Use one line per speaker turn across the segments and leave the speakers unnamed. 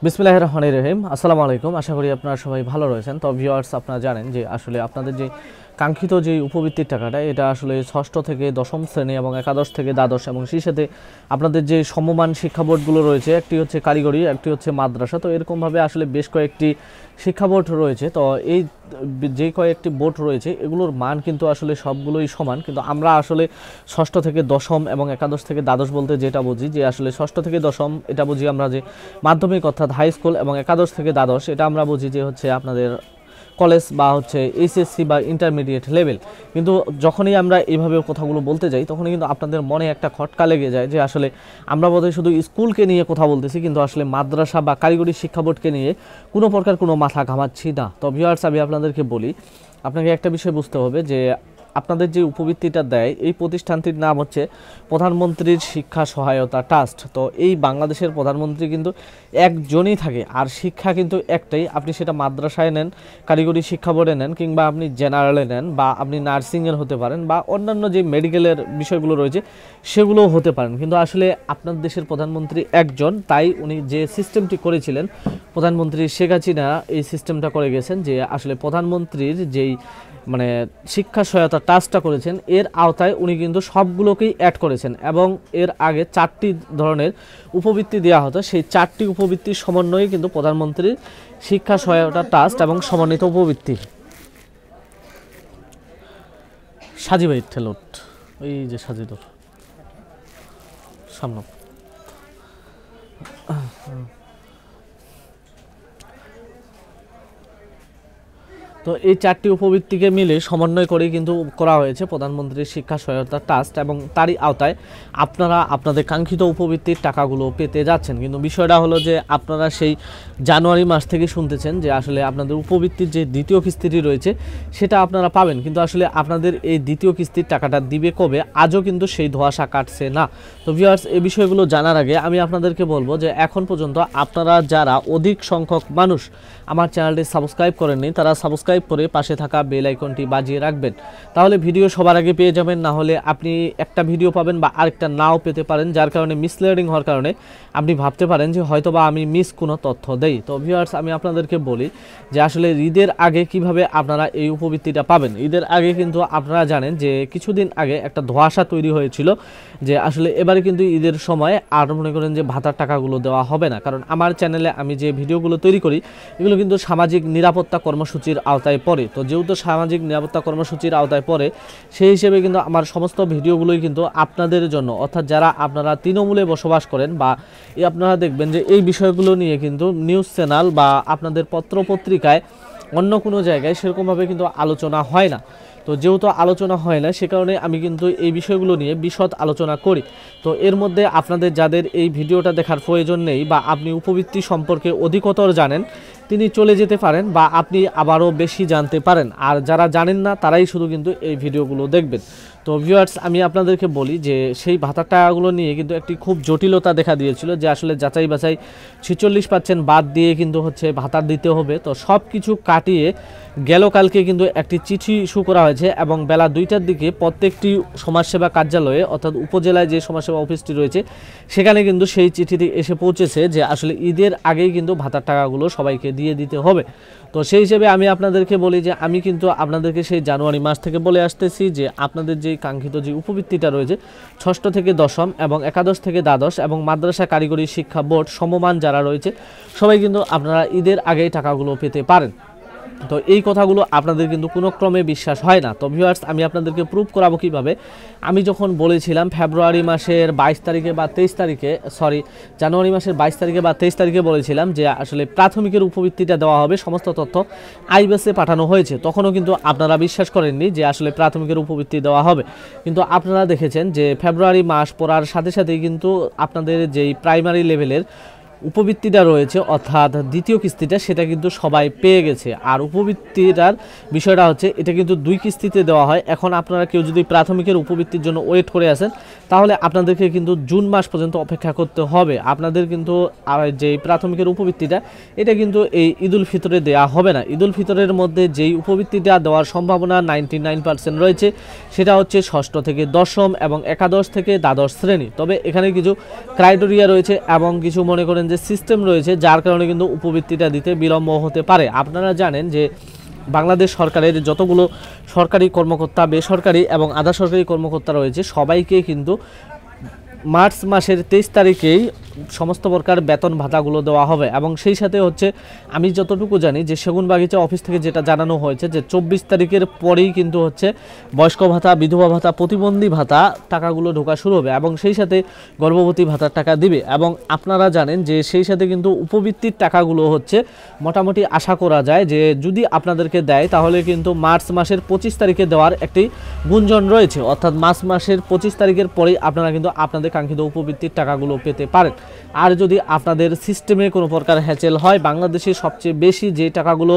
বিসমিল্লাহির রহমানির রহিম। আসসালামু আলাইকুম। আশা করি আপনারা সবাই ভালো রয়েছেন। তো ভিউয়ার্স, আপনারা জানেন যে আসলে আপনাদের যে কাঙ্ক্ষিত যে উপবৃত্তির টাকাটা, এটা আসলে ষষ্ঠ থেকে দশম শ্রেণী এবং একাদশ থেকে দ্বাদশ এবং সেই সাথে আপনাদের যে সমমান শিক্ষা বোর্ডগুলো রয়েছে, একটি হচ্ছে কারিগরি, একটি হচ্ছে মাদ্রাসা। তো এরকমভাবে আসলে বেশ কয়েকটি শিক্ষা বোর্ড রয়েছে। তো এই যে কয়েকটি বোর্ড রয়েছে এগুলোর মান কিন্তু আসলে সবগুলোই সমান, কিন্তু আমরা আসলে ষষ্ঠ থেকে দশম এবং একাদশ থেকে দ্বাদশ বলতে যেটা বুঝি, যে আসলে ষষ্ঠ থেকে দশম এটা বুঝি আমরা যে মাধ্যমিক অর্থাৎ হাই স্কুল, এবং একাদশ থেকে দ্বাদশ এটা আমরা বুঝি যে হচ্ছে আপনাদের কলেজ বা হচ্ছে এইচএসসি বা ইন্টারমিডিয়েট লেভেল। কিন্তু যখনই আমরা এইভাবে কথাগুলো বলতে যাই তখনই কিন্তু আপনাদের মনে একটা খটকা লেগে যায় যে আসলে আমরা বোধহয় শুধু স্কুলকে নিয়ে কথা বলতেছি, কিন্তু আসলে মাদ্রাসা বা কারিগরি শিক্ষা বোর্ডকে নিয়ে কোনো প্রকার কোনো মাথা ঘামাচ্ছি না। তো ভিউয়ার্স, আমি আপনাদেরকে বলি, আপনাকে একটা বিষয় বুঝতে হবে যে আপনাদের যে উপবৃত্তিটা দেয় এই প্রতিষ্ঠানটির নাম হচ্ছে প্রধানমন্ত্রীর শিক্ষা সহায়তা ট্রাস্ট। তো এই বাংলাদেশের প্রধানমন্ত্রী কিন্তু একজনই থাকে, আর শিক্ষা কিন্তু একটাই। আপনি সেটা মাদ্রাসায় নেন, কারিগরি শিক্ষা বোর্ডে নেন, কিংবা আপনি জেনারেলে নেন, বা আপনি নার্সিংয়ের হতে পারেন, বা অন্যান্য যে মেডিকেলের বিষয়গুলো রয়েছে সেগুলোও হতে পারেন। কিন্তু আসলে আপনার দেশের প্রধানমন্ত্রী একজন, তাই উনি যে সিস্টেমটি করেছিলেন, প্রধানমন্ত্রী শেখ হাসিনা এই সিস্টেমটা করে গেছেন যে আসলে প্রধানমন্ত্রীর যেই শিক্ষা সহায়তা ট্রাস্টটা করেছেন এর আওতায় উনি কিন্তু সবগুলোকেই অ্যাড করেছেন, এবং এর আগে 4টি ধরনের উপবৃত্তি দেওয়া হতো। সেই 4টি উপবৃত্তির সমন্বয়ে কিন্তু প্রধানমন্ত্রীর শিক্ষা সহায়তা ট্রাস্ট এবং সমন্বিত উপবৃত্তি। সাজিবাই ঠেলোট, ওই যে সাজিদর সামনে। তো এই 4টি উপবৃত্তিকে মিলে সমন্বয় করে কিন্তু করা হয়েছে প্রধানমন্ত্রীর শিক্ষা সহায়তা ট্রাস্ট, এবং তারই আওতায় আপনারা আপনাদের কাঙ্ক্ষিত উপবৃত্তির টাকাগুলো পেতে যাচ্ছেন। কিন্তু বিষয়টা হলো যে আপনারা সেই জানুয়ারি মাস থেকে শুনতেছেন যে আসলে আপনাদের উপবৃত্তির যে দ্বিতীয় কিস্তিটি রয়েছে সেটা আপনারা পাবেন, কিন্তু আসলে আপনাদের এই দ্বিতীয় কিস্তির টাকাটা দিবে কবে, আজও কিন্তু সেই ধোঁয়াশা কাটছে না। তো ভিউয়ার্স, এই বিষয়গুলো জানার আগে আমি আপনাদেরকে বলবো যে এখন পর্যন্ত আপনারা যারা অধিক সংখ্যক মানুষ আমার চ্যানেলটি সাবস্ক্রাইব করেননি, তারা সাবস্ক্রাইব করে পাশে থাকা বেল আইকনটি বাজিয়ে রাখবেন, তাহলে ভিডিও সবার আগে পেয়ে যাবেন। না হলে আপনি একটা ভিডিও পাবেন বা আরেকটা নাও পেতে পারেন, যার কারণে মিসলিডিং হওয়ার কারণে আপনি ভাবতে পারেন যে হয়তোবা আমি মিস কোনো তথ্য দেই। তো ভিউয়ার্স, আমি আপনাদেরকে বলি যে আসলে ঈদের আগে কিভাবে আপনারা এই উপবৃত্তিটা পাবেন। ঈদের আগে কিন্তু আপনারা জানেন যে কিছুদিন আগে একটা ধোঁয়াশা তৈরি হয়েছিল যে আসলে এবারে কিন্তু ঈদের সময় আর মনে করেন যে ভাতার টাকাগুলো দেওয়া হবে না, কারণ আমার চ্যানেলে আমি যে ভিডিওগুলো তৈরি করি এগুলো কিন্তু সামাজিক নিরাপত্তা কর্মসূচির আওতায় পড়ে। তো যেহেতু সামাজিক নিরাপত্তা কর্মসূচির আওতায় পড়ে, সেই হিসেবে কিন্তু আমার সমস্ত ভিডিওগুলোই কিন্তু আপনাদের জন্য, অর্থাৎ যারা আপনারা তৃণমূলে বসবাস করেন, বা আপনারা দেখবেন যে এই বিষয়গুলো নিয়ে কিন্তু নিউজ চ্যানেল বা আপনাদের পত্রপত্রিকায় অন্য কোনো জায়গায় সেরকমভাবে কিন্তু আলোচনা হয় না। তো যেহেতু আলোচনা হয় না, সে কারণে আমি কিন্তু এই বিষয়গুলো নিয়ে বিশদ আলোচনা করি। তো এর মধ্যে আপনাদের যাদের এই ভিডিওটা দেখার প্রয়োজন নেই, বা আপনি উপবৃত্তি সম্পর্কে অধিকতর জানেন, তিনি চলে যেতে পারেন, বা আপনি আবারও বেশি জানতে পারেন। আর যারা জানেন না তারাই শুধু কিন্তু এই ভিডিওগুলো দেখবেন। তো ভিউয়ার্স, আমি আপনাদেরকে বলি যে সেই ভাতার টাকাগুলো নিয়ে কিন্তু একটি খুব জটিলতা দেখা দিয়েছিল, যে আসলে যাচাই বাছাই 46% বাদ দিয়ে কিন্তু হচ্ছে ভাতা দিতে হবে। তো সব কিছু কাটিয়ে গেল কালকে কিন্তু একটি চিঠি ইস্যু করা হয়েছে, এবং বেলা 2টার দিকে প্রত্যেকটি সমাজসেবা কার্যালয়ে, অর্থাৎ উপজেলায় যে সমাজসেবা অফিসটি রয়েছে সেখানে কিন্তু সেই চিঠিটি এসে পৌঁছেছে যে আসলে ঈদের আগেই কিন্তু ভাতার টাকাগুলো সবাইকে দিয়ে দিতে হবে। তো সেই হিসেবে আমি আপনাদেরকে বলি যে আমি কিন্তু আপনাদেরকে সেই জানুয়ারি মাস থেকে বলে আসতেছি যে আপনাদের যে কাঙ্ক্ষিত যে উপবৃত্তিটা রয়েছে ষষ্ঠ থেকে দশম এবং একাদশ থেকে দ্বাদশ এবং মাদ্রাসা কারিগরি শিক্ষা বোর্ড সমমান যারা রয়েছে সবাই কিন্তু আপনারা ঈদের আগেই টাকাগুলো পেতে পারেন। তো এই কথাগুলো আপনাদের কিন্তু কোনো ক্রমে বিশ্বাস হয় না। তো ভিউয়ার্স, আমি আপনাদেরকে প্রুভ করাবো কিভাবে। আমি যখন বলেছিলাম ফেব্রুয়ারি মাসের 22 তারিখে বা 23 তারিখে, জানুয়ারি মাসের 22 তারিখে বা 23 তারিখে বলেছিলাম যে আসলে প্রাথমিকের উপবৃত্তিটা দেওয়া হবে, সমস্ত তথ্য আইবিএসে পাঠানো হয়েছে, তখনও কিন্তু আপনারা বিশ্বাস করেননি যে আসলে প্রাথমিকের উপবৃত্তি দেওয়া হবে। কিন্তু আপনারা দেখেছেন যে ফেব্রুয়ারি মাস পড়ার সাথে সাথেই কিন্তু আপনাদের যেই প্রাইমারি লেভেলের উপবৃত্তিটা রয়েছে, অর্থাৎ দ্বিতীয় কিস্তিটা, সেটা কিন্তু সবাই পেয়ে গেছে। আর উপবৃত্তিটার বিষয়টা হচ্ছে এটা কিন্তু 2 কিস্তিতে দেওয়া হয়। এখন আপনারা কেউ যদি প্রাথমিকের উপবৃত্তির জন্য ওয়েট করে আছেন, তাহলে আপনাদেরকে কিন্তু জুন মাস পর্যন্ত অপেক্ষা করতে হবে। আপনাদের কিন্তু যে প্রাথমিকের উপবৃত্তিটা এটা কিন্তু এই ঈদুল ফিতরে দেওয়া হবে না। ঈদুল ফিতরের মধ্যে যেই উপবৃত্তিটা দেওয়ার সম্ভাবনা 99% রয়েছে সেটা হচ্ছে ষষ্ঠ থেকে দশম এবং একাদশ থেকে দ্বাদশ শ্রেণী। তবে এখানে কিছু ক্রাইটেরিয়া রয়েছে এবং কিছু মনে করেন যে সিস্টেম রয়েছে, যার কারণে কিন্তু উপবৃত্তিটা দিতে বিলম্ব হতে পারে। আপনারা জানেন যে বাংলাদেশ সরকারের যতগুলো সরকারি কর্মকর্তা, বেসরকারি এবং আধা সরকারি কর্মকর্তা রয়েছে, সবাইকে কিন্তু মার্চ মাসের 23 তারিখেই সমস্ত প্রকার বেতন ভাতাগুলো দেওয়া হবে। এবং সেই সাথে হচ্ছে আমি যতটুকু জানি যে সেগুনবাগিচা অফিস থেকে যেটা জানানো হয়েছে যে 24 তারিখের পরেই কিন্তু হচ্ছে বয়স্ক ভাতা, বিধবা ভাতা, প্রতিবন্ধী ভাতা টাকাগুলো ঢোকা শুরু হবে এবং সেই সাথে গর্ভবতী ভাতার টাকা দিবে। এবং আপনারা জানেন যে সেই সাথে কিন্তু উপবৃত্তির টাকাগুলো হচ্ছে মোটামুটি আশা করা যায় যে যদি আপনাদেরকে দেয় তাহলে কিন্তু মার্চ মাসের 25 তারিখে দেওয়ার একটি গুঞ্জন রয়েছে, অর্থাৎ মার্চ মাসের 25 তারিখের পরেই আপনারা কিন্তু আপনাদের কাঙ্ক্ষিত উপবৃত্তির টাকাগুলো পেতে পারেন। আর যদি আপনাদের সিস্টেমে কোনো প্রকার হ্যাচেল হয়, বাংলাদেশে সবচেয়ে বেশি যে টাকাগুলো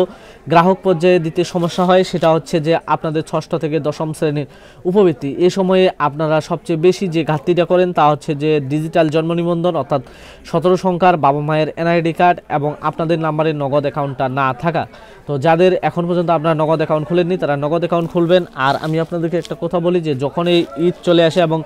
গ্রাহক পর্যায়ে দিতে সমস্যা হয় সেটা হচ্ছে যে আপনাদের 6ষ্ঠ থেকে 10ম শ্রেণীর উপবৃত্তি। এই সময়ে আপনারা সবচেয়ে বেশি যে ঘাটতিটা করেন তা হচ্ছে যে ডিজিটাল জন্ম নিবন্ধন, অর্থাৎ 17 সংখ্যার বাবা মায়ের এনআইডি কার্ড এবং আপনাদের নাম্বারের নগদ অ্যাকাউন্টটা না থাকা। তো যাদের এখন পর্যন্ত আপনারা নগদ অ্যাকাউন্ট খুলেননি তারা নগদ অ্যাকাউন্ট খুলবেন। আর আমি আপনাদেরকে একটা কথা বলি যে যখন এই ঈদ চলে আসে এবং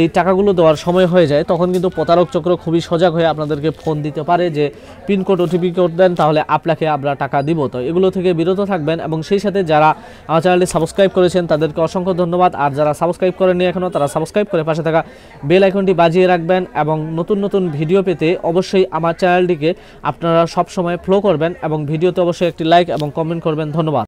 এই টাকাগুলো দেওয়ার সময় হয়ে যায়, তখন কিন্তু প্রতারক চক্র খুবই সজাগ হয়ে আপনাদেরকে ফোন দিতে পারে যে পিনকোড, ওটিপি কোড দেন, তাহলে আপনাকে আমরা টাকা দিব। তো এগুলো থেকে বিরত থাকবেন। এবং সেই সাথে যারা আমার চ্যানেলটি সাবস্ক্রাইব করেছেন তাদেরকে অসংখ্য ধন্যবাদ। আর যারা সাবস্ক্রাইব করেননি এখনও, তারা সাবস্ক্রাইব করে পাশে থাকা বেল আইকনটি বাজিয়ে রাখবেন। এবং নতুন নতুন ভিডিও পেতে অবশ্যই আমার চ্যানেলটিকে আপনারা সবসময় ফলো করবেন এবং ভিডিওতে অবশ্যই একটি লাইক এবং কমেন্ট করবেন। ধন্যবাদ।